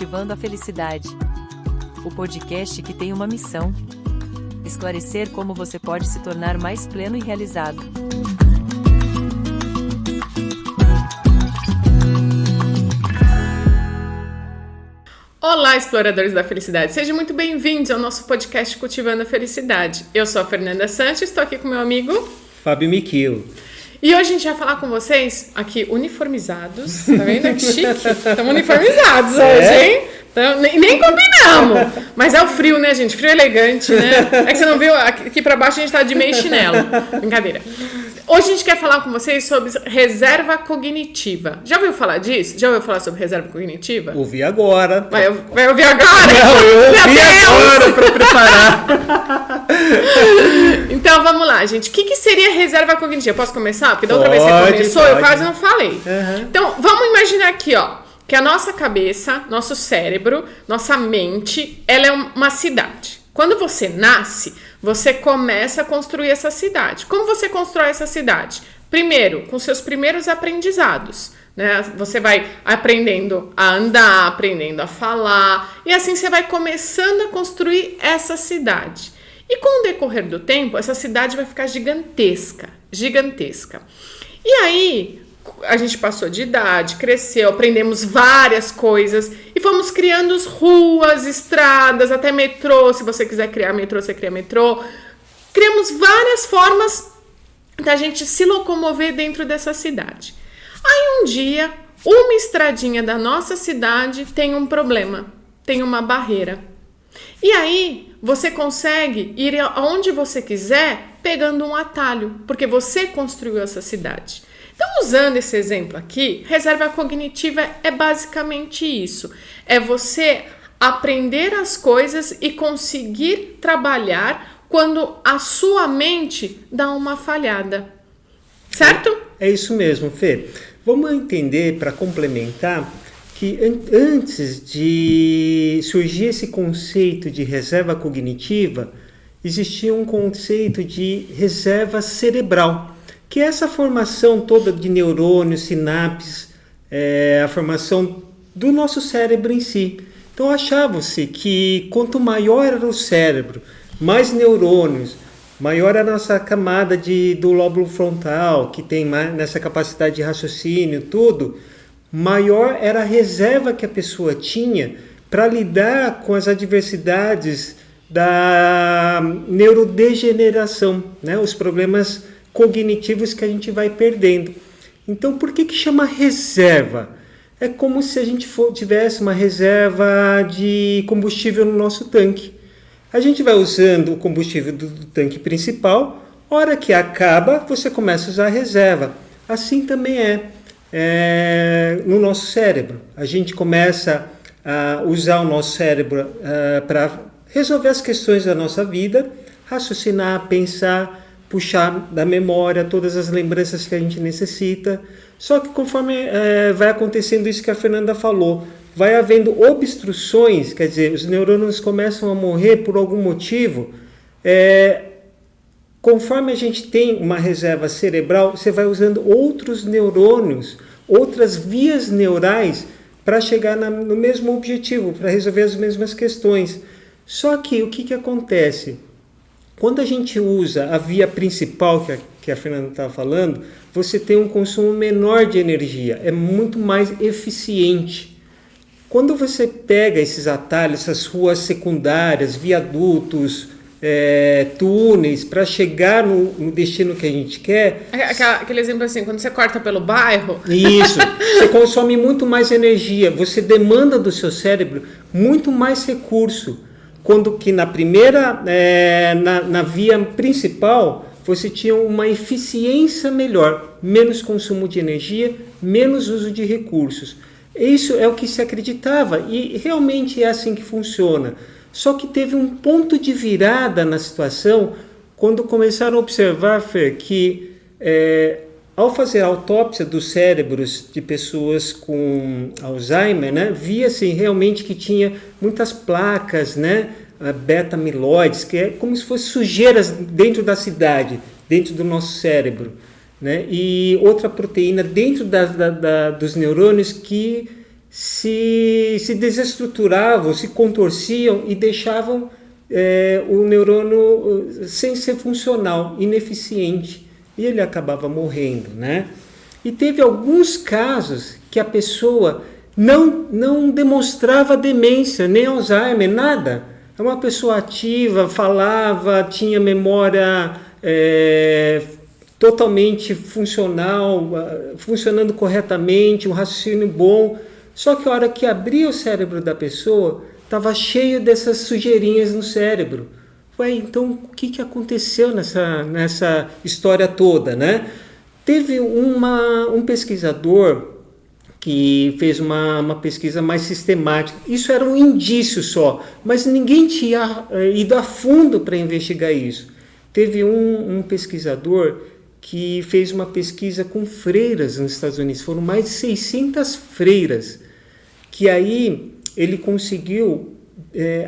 Cultivando a Felicidade. O podcast que tem uma missão: esclarecer como você pode se tornar mais pleno e realizado. Olá, exploradores da felicidade! Sejam muito bem-vindos ao nosso podcast Cultivando a Felicidade. Eu sou a Fernanda Santos, estou aqui com meu amigo Fábio Miquil. E hoje a gente vai falar com vocês aqui uniformizados, tá vendo? Que chique! Estamos uniformizados hoje, hein? Então, nem combinamos! Mas é o frio, né, gente? Frio elegante, né? É que você não viu, aqui pra baixo a gente tá de meio chinelo. Brincadeira. Hoje a gente quer falar com vocês sobre reserva cognitiva. Já ouviu falar disso? Já ouviu falar sobre reserva cognitiva? Ouvi agora. Vai ouvir agora? Não, eu ouvi agora para preparar. Então vamos lá, gente. O que seria reserva cognitiva? Posso começar? Porque da outra vez você começou, eu quase não falei. Uhum. Então vamos imaginar aqui, ó, que a nossa cabeça, nosso cérebro, nossa mente, ela é uma cidade. Quando você nasce, você começa a construir essa cidade. Como você constrói essa cidade? Primeiro, com seus primeiros aprendizados, né? Você vai aprendendo a andar, aprendendo a falar, e assim você vai começando a construir essa cidade. E com o decorrer do tempo, essa cidade vai ficar gigantesca, gigantesca. E aí, a gente passou de idade, cresceu, aprendemos várias coisas e fomos criando ruas, estradas, até metrô. Se você quiser criar metrô, você cria metrô. Criamos várias formas da gente se locomover dentro dessa cidade. Aí um dia, uma estradinha da nossa cidade tem um problema, tem uma barreira. E aí você consegue ir aonde você quiser pegando um atalho, porque você construiu essa cidade. Então, usando esse exemplo aqui, reserva cognitiva é basicamente isso. É você aprender as coisas e conseguir trabalhar quando a sua mente dá uma falhada. Certo? É isso mesmo, Fê. Vamos entender, para complementar, que antes de surgir esse conceito de reserva cognitiva, existia um conceito de reserva cerebral, que é essa formação toda de neurônios, sinapses, a formação do nosso cérebro em si. Então achava-se que quanto maior era o cérebro, mais neurônios, maior a nossa camada do lóbulo frontal, que tem nessa capacidade de raciocínio, tudo, maior era a reserva que a pessoa tinha para lidar com as adversidades da neurodegeneração, né? Os problemas cognitivos que a gente vai perdendo. Então, por que chama reserva? É como se a gente tivesse uma reserva de combustível no nosso tanque. A gente vai usando o combustível do tanque principal, hora que acaba, você começa a usar a reserva. Assim também é no nosso cérebro. A gente começa a usar o nosso cérebro para resolver as questões da nossa vida, raciocinar, pensar, puxar da memória todas as lembranças que a gente necessita. Só que conforme vai acontecendo isso que a Fernanda falou, vai havendo obstruções, quer dizer, os neurônios começam a morrer por algum motivo. Conforme a gente tem uma reserva cerebral, você vai usando outros neurônios, outras vias neurais para chegar no mesmo objetivo, para resolver as mesmas questões. Só que o que acontece? Quando a gente usa a via principal que a Fernanda estava falando, você tem um consumo menor de energia, é muito mais eficiente. Quando você pega esses atalhos, essas ruas secundárias, viadutos, túneis, para chegar no destino que a gente quer... Aquele exemplo assim, quando você corta pelo bairro... Isso, você consome muito mais energia, você demanda do seu cérebro muito mais recurso. Quando que na primeira, na via principal, você tinha uma eficiência melhor, menos consumo de energia, menos uso de recursos. Isso é o que se acreditava e realmente é assim que funciona. Só que teve um ponto de virada na situação quando começaram a observar, Fer, que ao fazer a autópsia dos cérebros de pessoas com Alzheimer, né, via-se realmente que tinha muitas placas, né, beta-amiloides, que é como se fossem sujeiras dentro da cidade, dentro do nosso cérebro, né, e outra proteína dentro dos neurônios que se desestruturavam, se contorciam e deixavam o neurônio sem ser funcional, ineficiente, e ele acabava morrendo, né? E teve alguns casos que a pessoa não demonstrava demência, nem Alzheimer, nada. É uma pessoa ativa, falava, tinha memória totalmente funcional, funcionando corretamente, um raciocínio bom. Só que a hora que abria o cérebro da pessoa, estava cheio dessas sujeirinhas no cérebro. Ué, então o que aconteceu nessa história toda, né? Teve um pesquisador que fez uma pesquisa mais sistemática. Isso era um indício só, mas ninguém tinha ido a fundo para investigar isso. Teve um pesquisador que fez uma pesquisa com freiras nos Estados Unidos. Foram mais de 600 freiras, que aí ele conseguiu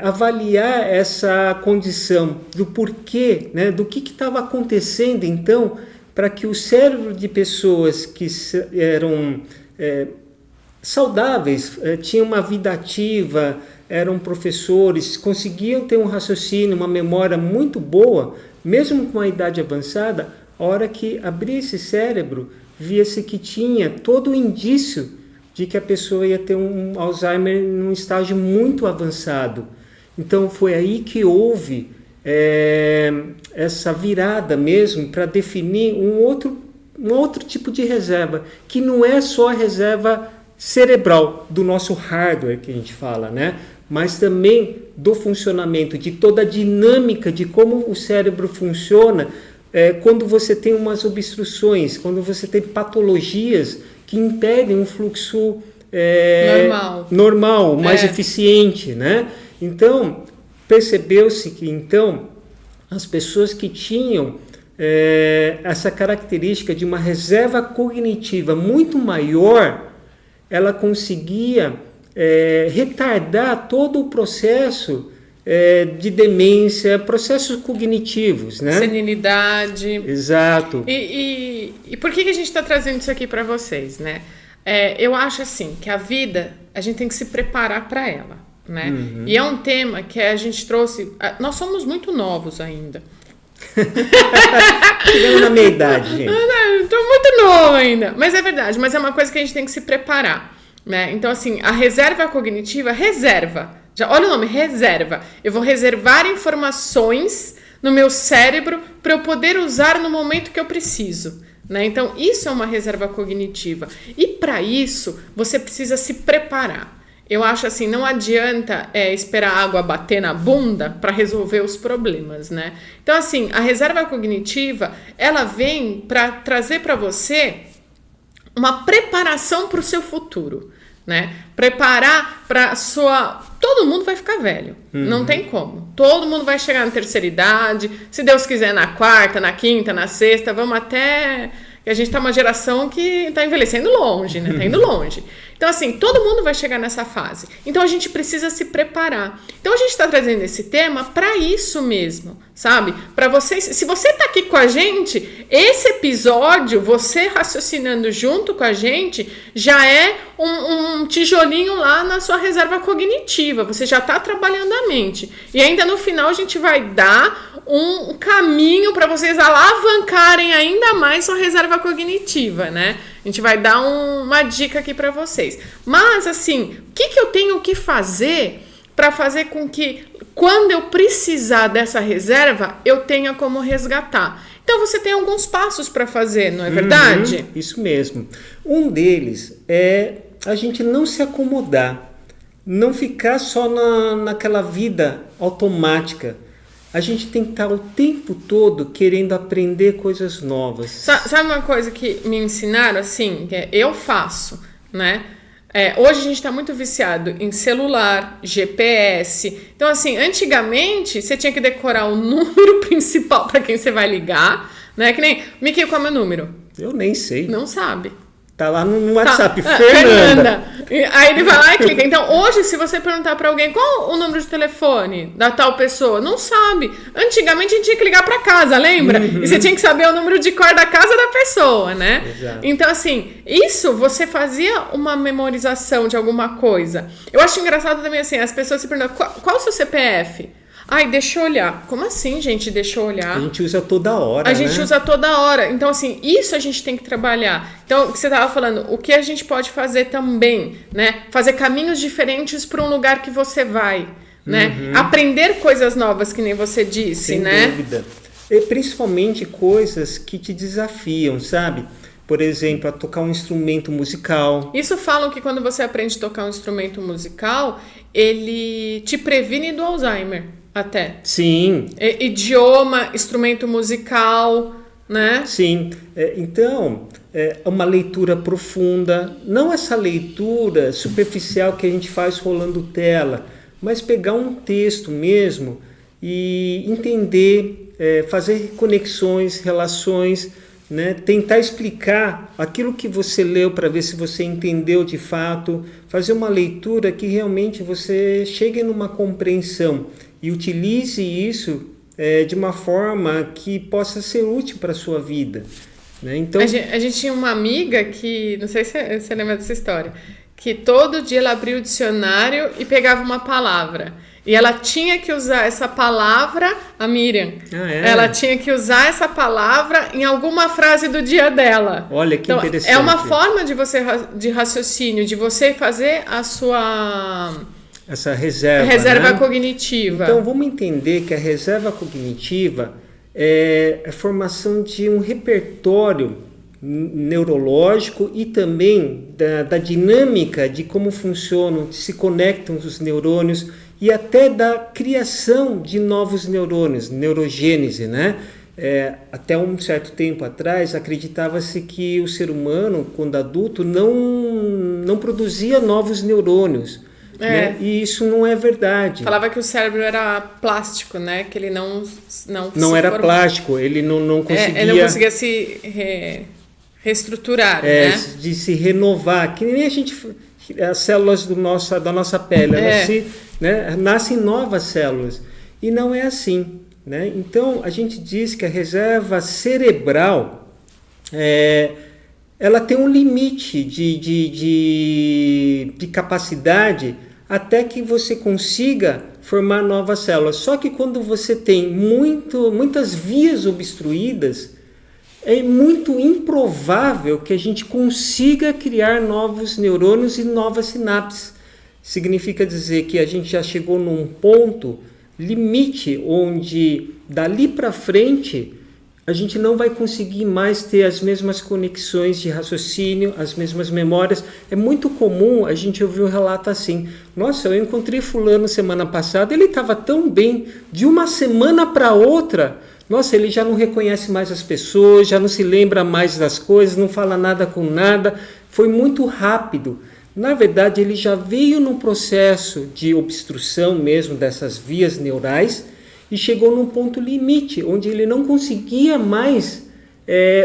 avaliar essa condição do porquê, né, do que estava acontecendo então, para que o cérebro de pessoas que eram saudáveis, tinham uma vida ativa, eram professores, conseguiam ter um raciocínio, uma memória muito boa, mesmo com a idade avançada. A hora que abria esse cérebro, via-se que tinha todo o indício de que a pessoa ia ter um Alzheimer num estágio muito avançado. Então foi aí que houve essa virada mesmo para definir um outro tipo de reserva, que não é só a reserva cerebral do nosso hardware que a gente fala, né? Mas também do funcionamento, de toda a dinâmica de como o cérebro funciona quando você tem umas obstruções, quando você tem patologias que impedem um fluxo normal, mais eficiente, né? Então, percebeu-se que então as pessoas que tinham essa característica de uma reserva cognitiva muito maior, ela conseguia retardar todo o processo de demência, processos cognitivos, né? Senilidade. Exato. E por que a gente está trazendo isso aqui para vocês, né? Eu acho assim, que a vida, a gente tem que se preparar para ela, né? Uhum. E é um tema que a gente trouxe... Nós somos muito novos ainda. Chegando na meia idade, gente. Estou muito novo ainda. Mas é verdade, mas é uma coisa que a gente tem que se preparar, né? Então, assim, a reserva cognitiva, olha o nome, reserva. Eu vou reservar informações no meu cérebro para eu poder usar no momento que eu preciso, né? Então, isso é uma reserva cognitiva. E para isso, você precisa se preparar. Eu acho assim, não adianta esperar a água bater na bunda para resolver os problemas, né? Então, assim, a reserva cognitiva, ela vem para trazer para você uma preparação para o seu futuro, né? Preparar para todo mundo vai ficar velho, não tem como. Todo mundo vai chegar na terceira idade, se Deus quiser na quarta, na quinta, na sexta, vamos até... A gente tá uma geração que tá envelhecendo longe, né? Tá indo longe. Então, assim, todo mundo vai chegar nessa fase. Então, a gente precisa se preparar. Então, a gente tá trazendo esse tema para isso mesmo, sabe? Para vocês, se você tá aqui com a gente, esse episódio, você raciocinando junto com a gente, já é um tijolinho lá na sua reserva cognitiva. Você já tá trabalhando a mente. E ainda no final, a gente vai dar um caminho para vocês alavancarem ainda mais sua reserva cognitiva, né? A gente vai dar uma dica aqui para vocês. Mas, assim, o que eu tenho que fazer para fazer com que, quando eu precisar dessa reserva, eu tenha como resgatar? Então, você tem alguns passos para fazer, não é verdade? Isso mesmo. Um deles é a gente não se acomodar, não ficar só naquela vida automática. A gente tem que estar o tempo todo querendo aprender coisas novas. Sabe uma coisa que me ensinaram, assim, que eu faço, né? Hoje a gente está muito viciado em celular, GPS. Então, assim, antigamente você tinha que decorar o número principal para quem você vai ligar, né? Que nem, Mickey, qual é o meu número? Eu nem sei. Não sabe. Tá lá no WhatsApp, Fernanda. Aí ele vai lá e clica. Então, hoje, se você perguntar pra alguém qual o número de telefone da tal pessoa, não sabe. Antigamente, a gente tinha que ligar pra casa, lembra? E você tinha que saber o número de cor da casa da pessoa, né? Exato. Então, assim, isso você fazia uma memorização de alguma coisa. Eu acho engraçado também, assim, as pessoas se perguntam, qual o seu CPF? Ai, deixa eu olhar. Como assim, gente? Deixa eu olhar. A gente usa toda hora, A gente usa toda hora. Então, assim, isso a gente tem que trabalhar. Então, o que você estava falando, o que a gente pode fazer também, né? Fazer caminhos diferentes para um lugar que você vai, né? Aprender coisas novas, que nem você disse, sem né? dúvida. E principalmente coisas que te desafiam, sabe? Por exemplo, a tocar um instrumento musical. Isso falam que quando você aprende a tocar um instrumento musical, ele te previne do Alzheimer. Até. Sim. Idioma, instrumento musical, né? Sim. Então, é uma leitura profunda. Não essa leitura superficial que a gente faz rolando tela, mas pegar um texto mesmo e entender, fazer conexões, relações, né? Tentar explicar aquilo que você leu para ver se você entendeu de fato. Fazer uma leitura que realmente você chegue numa compreensão. E utilize isso de uma forma que possa ser útil para a sua vida. Né? Então, a gente tinha uma amiga que, não sei se você lembra dessa história, que todo dia ela abria o dicionário e pegava uma palavra. E ela tinha que usar essa palavra, a Miriam, ela tinha que usar essa palavra em alguma frase do dia dela. Olha que interessante. É uma forma de raciocínio, de você fazer a sua... Essa reserva, reserva né? cognitiva. Então, vamos entender que a reserva cognitiva é a formação de um repertório neurológico e também da dinâmica de como funcionam, se conectam os neurônios e até da criação de novos neurônios, neurogênese, né? Até um certo tempo atrás, acreditava-se que o ser humano, quando adulto, não produzia novos neurônios. Né? E isso não é verdade. Falava que o cérebro era plástico, né? Que ele não era plástico, ele não conseguia... ele não conseguia se reestruturar, né? De se renovar, que nem as células da nossa pele, elas nascem novas células, e não é assim, né? Então, a gente diz que a reserva cerebral, ela tem um limite de capacidade até que você consiga formar novas células. Só que quando você tem muitas vias obstruídas, é muito improvável que a gente consiga criar novos neurônios e novas sinapses. Significa dizer que a gente já chegou num ponto limite onde dali para frente a gente não vai conseguir mais ter as mesmas conexões de raciocínio, as mesmas memórias. É muito comum a gente ouvir um relato assim: nossa, eu encontrei fulano semana passada, ele estava tão bem, de uma semana para outra, nossa, ele já não reconhece mais as pessoas, já não se lembra mais das coisas, não fala nada com nada, foi muito rápido. Na verdade, ele já veio num processo de obstrução mesmo dessas vias neurais, e chegou num ponto limite, onde ele não conseguia mais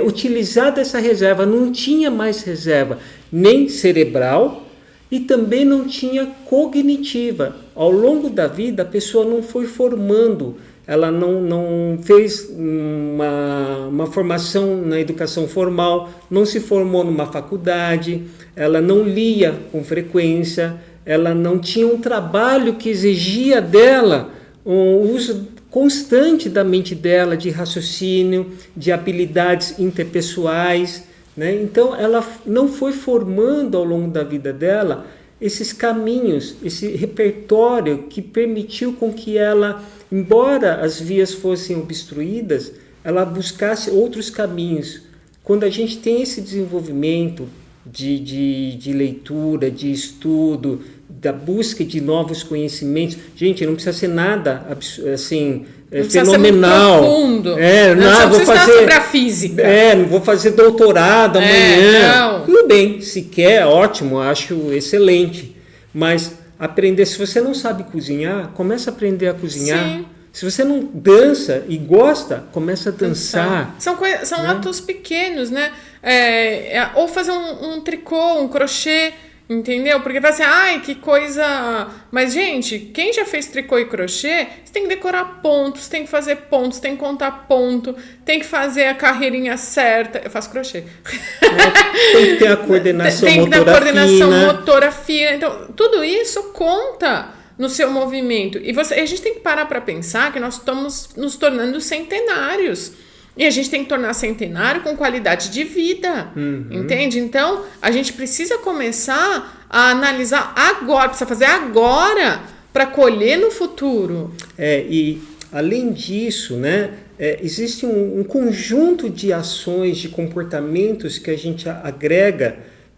utilizar dessa reserva, não tinha mais reserva, nem cerebral e também não tinha cognitiva. Ao longo da vida, a pessoa não foi formando, ela não fez uma formação na educação formal, não se formou numa faculdade, ela não lia com frequência, ela não tinha um trabalho que exigia dela o uso constante da mente dela, de raciocínio, de habilidades interpessoais, né? Então ela não foi formando ao longo da vida dela esses caminhos, esse repertório que permitiu com que ela, embora as vias fossem obstruídas, ela buscasse outros caminhos. Quando a gente tem esse desenvolvimento de leitura, de estudo, da busca de novos conhecimentos, gente, não precisa ser nada assim fenomenal. Ser muito profundo. Não vou fazer sobre a física. Não vou fazer doutorado amanhã. Tudo bem, se quer, ótimo, acho excelente. Mas aprender, se você não sabe cozinhar, começa a aprender a cozinhar. Sim. Se você não dança e gosta, começa a dançar. São atos pequenos, né? ou fazer um tricô, um crochê, entendeu? Porque fala assim, ai, que coisa... Mas, gente, quem já fez tricô e crochê, você tem que decorar pontos, tem que fazer pontos, tem que contar ponto, tem que fazer a carreirinha certa. Eu faço crochê. Tem que ter a coordenação motora fina. Tem que ter a coordenação motora fina. Então, tudo isso conta no seu movimento. E a gente tem que parar para pensar que nós estamos nos tornando centenários. E a gente tem que tornar centenário com qualidade de vida, entende? Então, a gente precisa começar a analisar agora, precisa fazer agora para colher no futuro. E além disso, né, existe um conjunto de ações, de comportamentos que a gente agrega,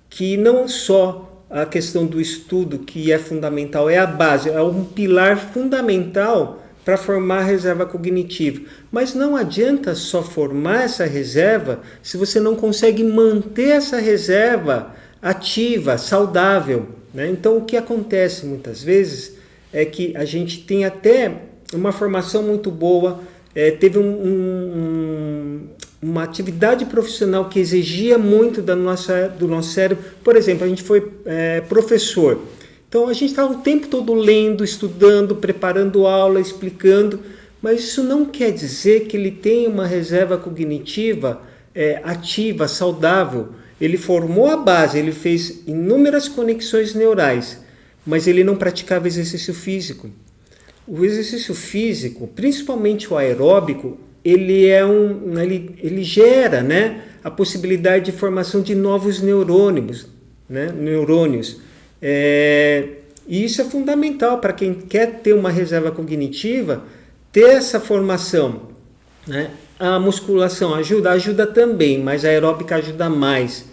que não só a questão do estudo, que é fundamental, é a base, é um pilar fundamental para formar a reserva cognitiva. Mas não adianta só formar essa reserva se você não consegue manter essa reserva ativa, saudável, né? Então, o que acontece muitas vezes é que a gente tem até uma formação muito boa, teve uma atividade profissional que exigia muito do nosso cérebro. Por exemplo, a gente foi professor. Então, a gente está o tempo todo lendo, estudando, preparando aula, explicando, mas isso não quer dizer que ele tenha uma reserva cognitiva ativa, saudável. Ele formou a base, ele fez inúmeras conexões neurais, mas ele não praticava exercício físico. O exercício físico, principalmente o aeróbico, ele gera, né, a possibilidade de formação de novos neurônios, né, e isso é fundamental para quem quer ter uma reserva cognitiva, ter essa formação, né? A musculação ajuda também, mas a aeróbica ajuda mais,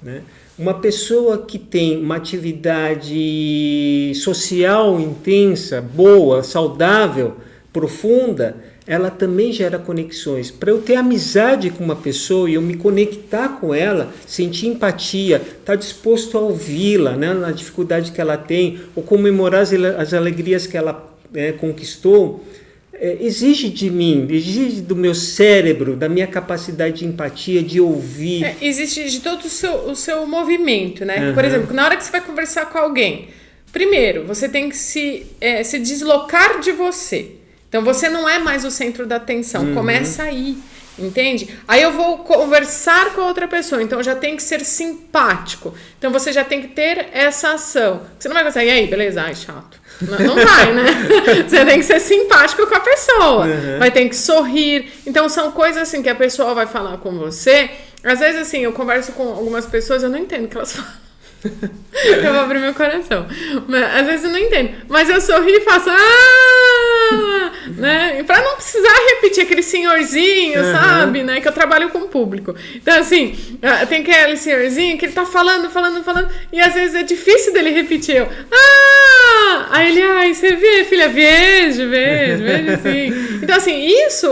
né? Uma pessoa que tem uma atividade social intensa, boa, saudável, profunda, ela também gera conexões. Para eu ter amizade com uma pessoa e eu me conectar com ela, sentir empatia, estar disposto a ouvi-la, né, na dificuldade que ela tem, ou comemorar as alegrias que ela conquistou, exige de mim, exige do meu cérebro, da minha capacidade de empatia, de ouvir. Existe de todo o seu movimento, né? Por exemplo, na hora que você vai conversar com alguém, primeiro, você tem que se deslocar de você. Então, você não é mais o centro da atenção. Começa aí, entende? Aí eu vou conversar com a outra pessoa. Então, já tem que ser simpático. Então, você já tem que ter essa ação. Você não vai conseguir, e aí, beleza? Ai, chato. Não vai, né? Você tem que ser simpático com a pessoa. Vai ter que sorrir. Então, são coisas assim que a pessoa vai falar com você. Às vezes, assim, eu converso com algumas pessoas, eu não entendo o que elas falam. Eu vou abrir meu coração. Mas, às vezes eu não entendo. Mas eu sorri e faço né? E pra não precisar repetir aquele senhorzinho, sabe? Né? Que eu trabalho com o público. Então, assim, tem aquele senhorzinho que ele tá falando. E às vezes é difícil dele repetir. Aí ele, você vê, filha? Vejo sim. Então, assim, isso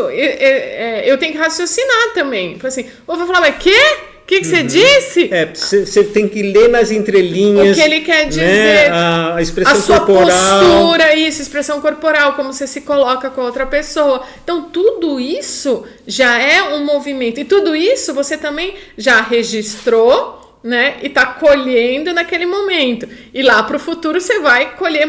eu tenho que raciocinar também. Assim, ou vou falar, mas quê? O que você disse? Você tem que ler nas entrelinhas. O que ele quer dizer. Né? A expressão a sua corporal. Postura, expressão corporal, como você se coloca com a outra pessoa. Então, tudo isso já é um movimento. E tudo isso você também já registrou, né? E está colhendo naquele momento. E lá para o futuro você vai colher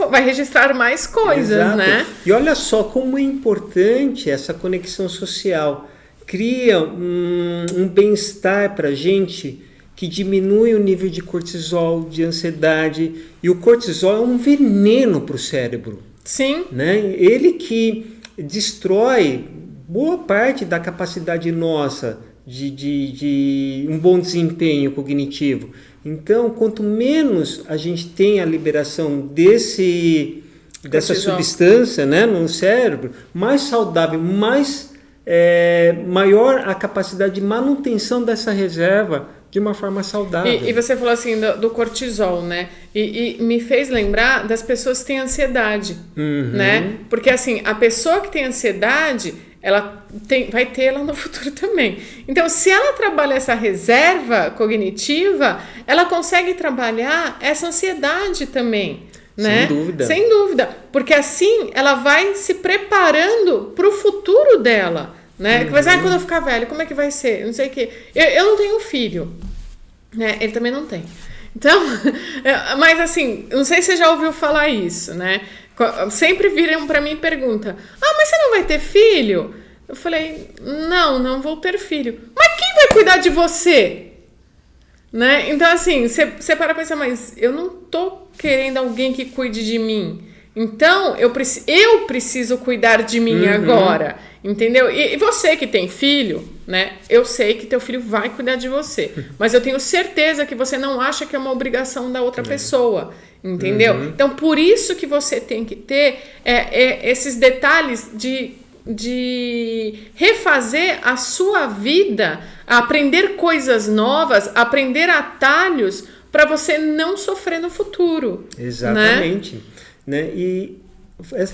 vai registrar mais coisas, Exato. Né? E olha só como é importante essa conexão social. Cria um bem-estar para a gente que diminui o nível de cortisol, de ansiedade. E o cortisol é um veneno para o cérebro. Sim. Né? Ele que destrói boa parte da capacidade nossa de um bom desempenho cognitivo. Então, quanto menos a gente tem a liberação dessa substância, né, no cérebro, mais saudável, maior a capacidade de manutenção dessa reserva de uma forma saudável. E você falou assim do cortisol, né? E me fez lembrar das pessoas que têm ansiedade, né? Porque assim, a pessoa que tem ansiedade, ela vai ter lá no futuro também. Então, se ela trabalha essa reserva cognitiva, ela consegue trabalhar essa ansiedade também. Né? Sem dúvida. Porque assim ela vai se preparando para o futuro dela. né? Que vai dizer, quando eu ficar velho, como é que vai ser? Não sei o quê. Eu não tenho filho, né? Ele também não tem. Então, mas assim, não sei se você já ouviu falar isso, né? Sempre viram pra mim e perguntam, mas você não vai ter filho? Eu falei, não vou ter filho. Mas quem vai cuidar de você? Né? Então, assim, você para pensar, mas eu não tô querendo alguém que cuide de mim. Então, eu preciso cuidar de mim agora. Entendeu? E você que tem filho, né? Eu sei que teu filho vai cuidar de você. Mas eu tenho certeza que você não acha que é uma obrigação da outra pessoa. Entendeu? Então, por isso que você tem que ter esses detalhes de refazer a sua vida, aprender coisas novas, aprender atalhos para você não sofrer no futuro. Exatamente. Né? E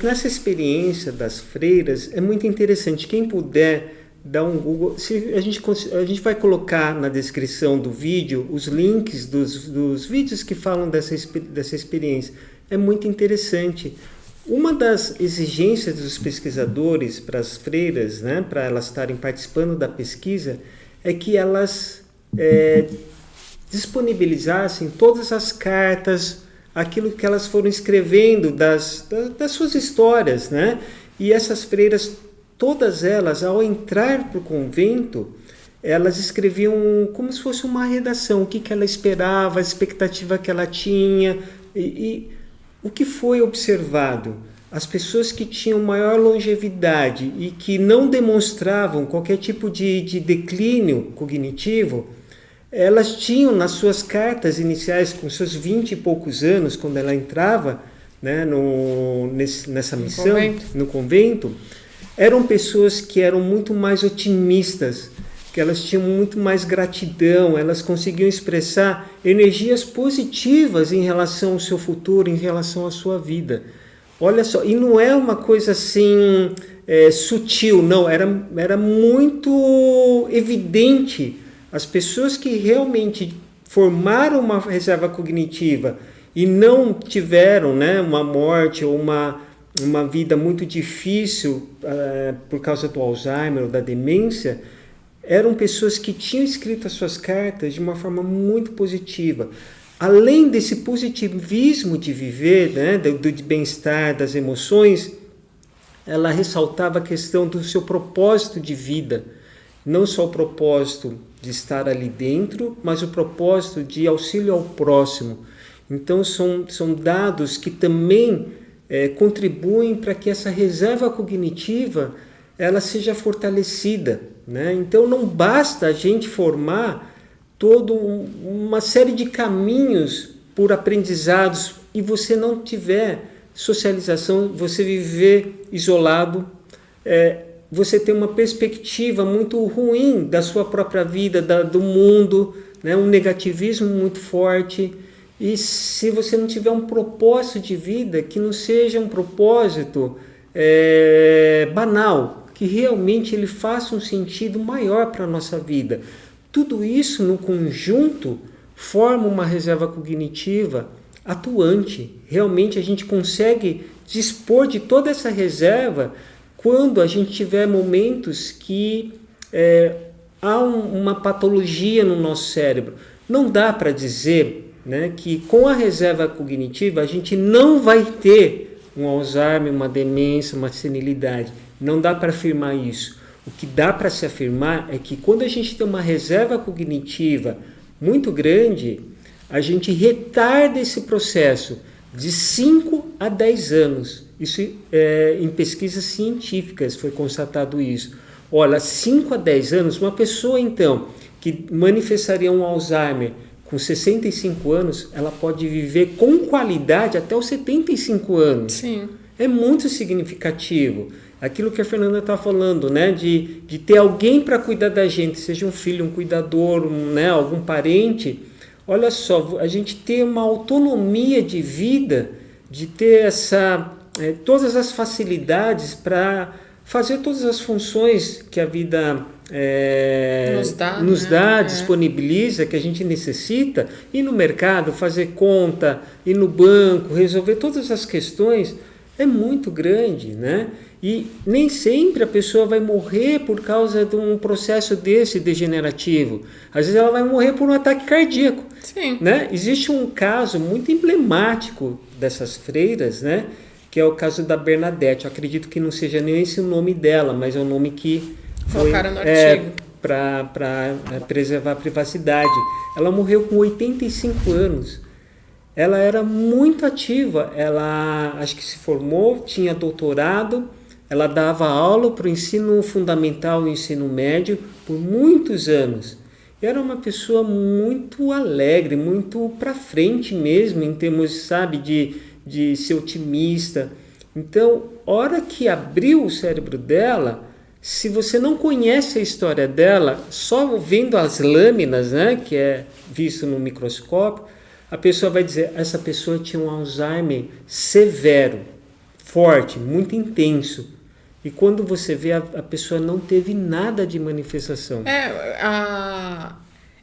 nessa experiência das freiras é muito interessante. Quem puder dar um Google, a gente vai colocar na descrição do vídeo os links dos vídeos que falam dessa experiência. É muito interessante. Uma das exigências dos pesquisadores para as freiras, né, para elas estarem participando da pesquisa, é que elas disponibilizassem todas as cartas, aquilo que elas foram escrevendo das suas histórias, né? E essas freiras, todas elas, ao entrar para o convento, elas escreviam como se fosse uma redação, o que ela esperava, a expectativa que ela tinha. E o que foi observado? As pessoas que tinham maior longevidade e que não demonstravam qualquer tipo de declínio cognitivo, elas tinham nas suas cartas iniciais, com seus 20 e poucos anos, quando ela entrava, né, nessa missão, no convento, eram pessoas que eram muito mais otimistas, que elas tinham muito mais gratidão, elas conseguiam expressar energias positivas em relação ao seu futuro, em relação à sua vida. Olha só, e não é uma coisa assim sutil, não, era muito evidente. As pessoas que realmente formaram uma reserva cognitiva e não tiveram, né, uma morte ou uma vida muito difícil por causa do Alzheimer ou da demência, eram pessoas que tinham escrito as suas cartas de uma forma muito positiva. Além desse positivismo de viver, né, do bem-estar, das emoções, ela ressaltava a questão do seu propósito de vida. Não só o propósito de estar ali dentro, mas o propósito de auxílio ao próximo. Então, são dados que também contribuem para que essa reserva cognitiva ela seja fortalecida, né? Então, não basta a gente formar toda uma série de caminhos por aprendizados e você não tiver socialização, você viver isolado, você tem uma perspectiva muito ruim da sua própria vida, do mundo, né? Um negativismo muito forte. E se você não tiver um propósito de vida, que não seja um propósito banal, que realmente ele faça um sentido maior para a nossa vida. Tudo isso no conjunto forma uma reserva cognitiva atuante. Realmente a gente consegue dispor de toda essa reserva quando a gente tiver momentos que há uma patologia no nosso cérebro. Não dá para dizer, né, que com a reserva cognitiva a gente não vai ter um Alzheimer, uma demência, uma senilidade. Não dá para afirmar isso. O que dá para se afirmar é que quando a gente tem uma reserva cognitiva muito grande, a gente retarda esse processo de 5 a 10 anos. Isso em pesquisas científicas foi constatado isso. Olha, 5 a 10 anos, uma pessoa então que manifestaria um Alzheimer com 65 anos, ela pode viver com qualidade até os 75 anos. Sim. É muito significativo. Aquilo que a Fernanda está falando, né, de ter alguém para cuidar da gente, seja um filho, um cuidador, né, algum parente. Olha só, a gente ter uma autonomia de vida, de ter todas as facilidades para fazer todas as funções que a vida nos dá, disponibiliza, que a gente necessita, ir no mercado, fazer conta, ir no banco, resolver todas as questões. é muito grande, né? E nem sempre a pessoa vai morrer por causa de um processo desse degenerativo. Às vezes ela vai morrer por um ataque cardíaco. Sim. Né? Existe um caso muito emblemático dessas freiras, né? Que é o caso da Bernadette. Eu acredito que não seja nem esse o nome dela, mas é o nome que foi para preservar a privacidade. Ela morreu com 85 anos. Ela era muito ativa. Ela acho que se formou, tinha doutorado. Ela dava aula para o ensino fundamental e ensino médio por muitos anos. Era uma pessoa muito alegre, muito para frente mesmo, em termos, sabe, de ser otimista. Então, hora que abriu o cérebro dela, se você não conhece a história dela, só vendo as lâminas, né, que é visto no microscópio, a pessoa vai dizer, essa pessoa tinha um Alzheimer severo, forte, muito intenso. E quando você vê, a pessoa não teve nada de manifestação.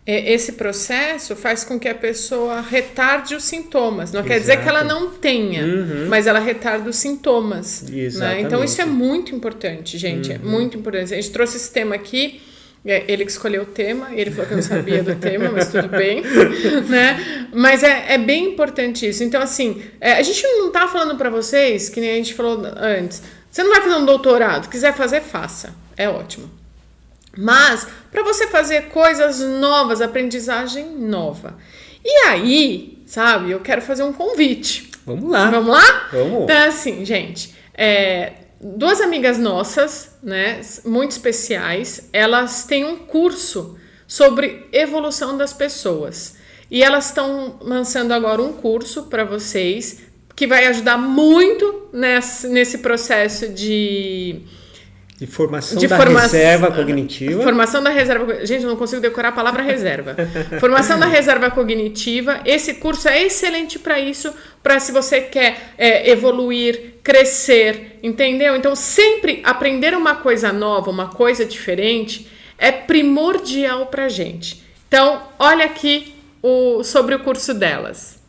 Esse processo faz com que a pessoa retarde os sintomas. Não quer dizer que ela não tenha, mas ela retarda os sintomas. Né? Então isso é muito importante, gente. É muito importante. A gente trouxe esse tema aqui. Ele que escolheu o tema, ele falou que eu não sabia do tema, mas tudo bem, né? Mas é bem importante isso. Então, assim, a gente não tá falando para vocês, que nem a gente falou antes, você não vai fazer um doutorado, quiser fazer, faça, é ótimo. Mas, para você fazer coisas novas, aprendizagem nova. E aí, sabe, eu quero fazer um convite. Vamos lá. Vamos lá? Vamos. Então, assim, gente, duas amigas nossas, né, muito especiais, elas têm um curso sobre evolução das pessoas. E elas estão lançando agora um curso para vocês que vai ajudar muito nesse processo de formação da reserva cognitiva. Formação da reserva. Gente, eu não consigo decorar a palavra reserva. Formação da reserva cognitiva. Esse curso é excelente para isso, para se você quer evoluir, crescer, entendeu? Então, sempre aprender uma coisa nova, uma coisa diferente, é primordial para gente. Então, olha aqui sobre o curso delas.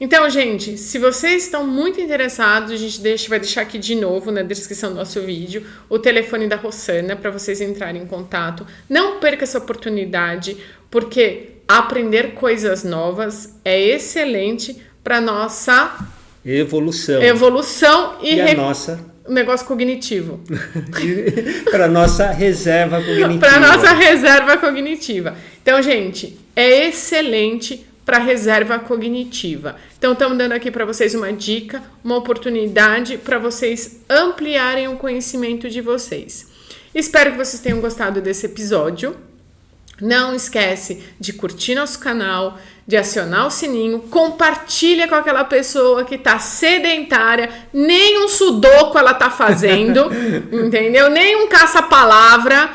Então, gente, se vocês estão muito interessados, a gente vai deixar aqui de novo na descrição do nosso vídeo o telefone da Rossana para vocês entrarem em contato. Não perca essa oportunidade, porque aprender coisas novas é excelente para nossa evolução e a nossa negócio cognitivo. Para nossa reserva cognitiva. Para nossa reserva cognitiva. Então, gente, é excelente para reserva cognitiva. Então, estamos dando aqui para vocês uma dica, uma oportunidade para vocês ampliarem o conhecimento de vocês. Espero que vocês tenham gostado desse episódio. Não esquece de curtir nosso canal, de acionar o sininho, compartilha com aquela pessoa que tá sedentária, nem um sudoku ela tá fazendo, entendeu? Nem um caça-palavra,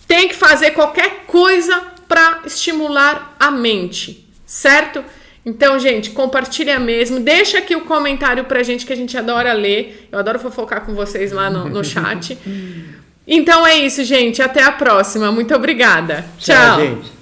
tem que fazer qualquer coisa para estimular a mente, certo? Então, gente, compartilha mesmo. Deixa aqui o comentário pra gente, que a gente adora ler. Eu adoro fofocar com vocês lá no chat. Então é isso, gente. Até a próxima. Muito obrigada. Tchau. Gente.